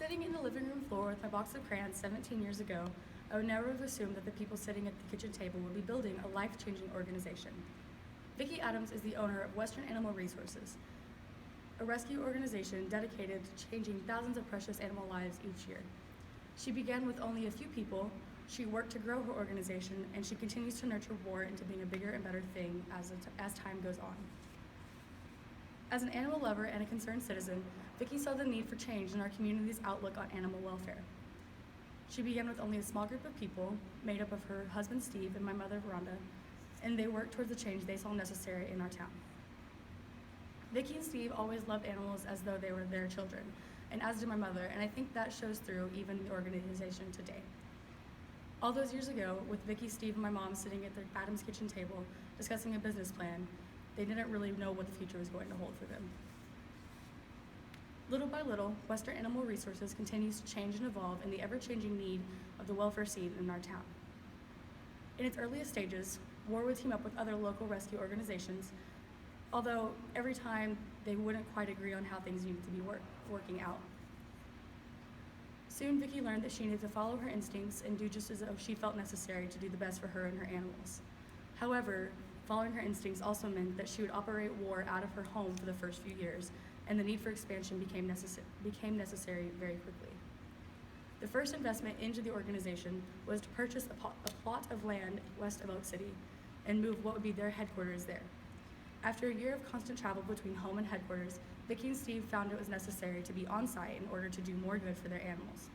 Sitting in the living room floor with my box of crayons 17 years ago, I would never have assumed that the people sitting at the kitchen table would be building a life-changing organization. Vicki Adams is the owner of Western Animal Resources, a rescue organization dedicated to changing thousands of precious animal lives each year. She began with only a few people, she worked to grow her organization, and she continues to nurture war into being a bigger and better thing as time goes on. As an animal lover and a concerned citizen, Vicki saw the need for change in our community's outlook on animal welfare. She began with only a small group of people, made up of her husband Steve and my mother Rhonda, and they worked towards the change they saw necessary in our town. Vicki and Steve always loved animals as though they were their children, and as did my mother, and I think that shows through even in the organization today. All those years ago, with Vicki, Steve, and my mom sitting at the Adams kitchen table discussing a business plan, they didn't really know what the future was going to hold for them. Little by little, Western Animal Resources continues to change and evolve in the ever-changing need of the welfare seed in our town. In its earliest stages, WAR would team up with other local rescue organizations, although every time they wouldn't quite agree on how things needed to be working out. Soon, Vicki learned that she needed to follow her instincts and do just as though she felt necessary to do the best for her and her animals. However, following her instincts also meant that she would operate WAR out of her home for the first few years, and the need for expansion became necessary very quickly. The first investment into the organization was to purchase a plot of land west of Oak City and move what would be their headquarters there. After a year of constant travel between home and headquarters, Vicki and Steve found it was necessary to be on site in order to do more good for their animals.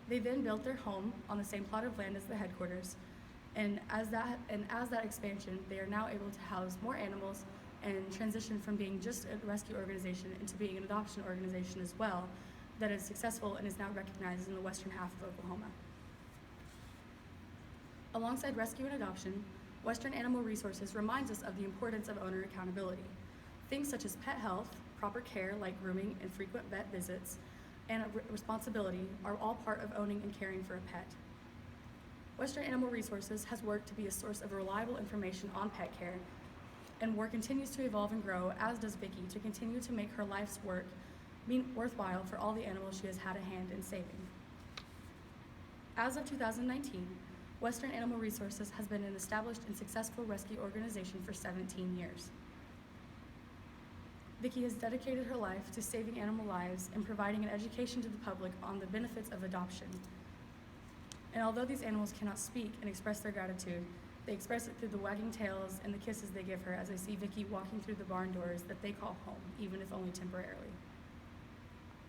They then built their home on the same plot of land as the headquarters, and as that expansion, they are now able to house more animals and transition from being just a rescue organization into being an adoption organization as well that is successful and is now recognized in the western half of Oklahoma. Alongside rescue and adoption, Western Animal Resources reminds us of the importance of owner accountability. Things such as pet health, proper care like grooming and frequent vet visits, and responsibility are all part of owning and caring for a pet. Western Animal Resources has worked to be a source of reliable information on pet care, and WAR continues to evolve and grow, as does Vicki, to continue to make her life's work worthwhile for all the animals she has had a hand in saving. As of 2019, Western Animal Resources has been an established and successful rescue organization for 17 years. Vicki has dedicated her life to saving animal lives and providing an education to the public on the benefits of adoption. And although these animals cannot speak and express their gratitude, they express it through the wagging tails and the kisses they give her as they see Vicki walking through the barn doors that they call home, even if only temporarily.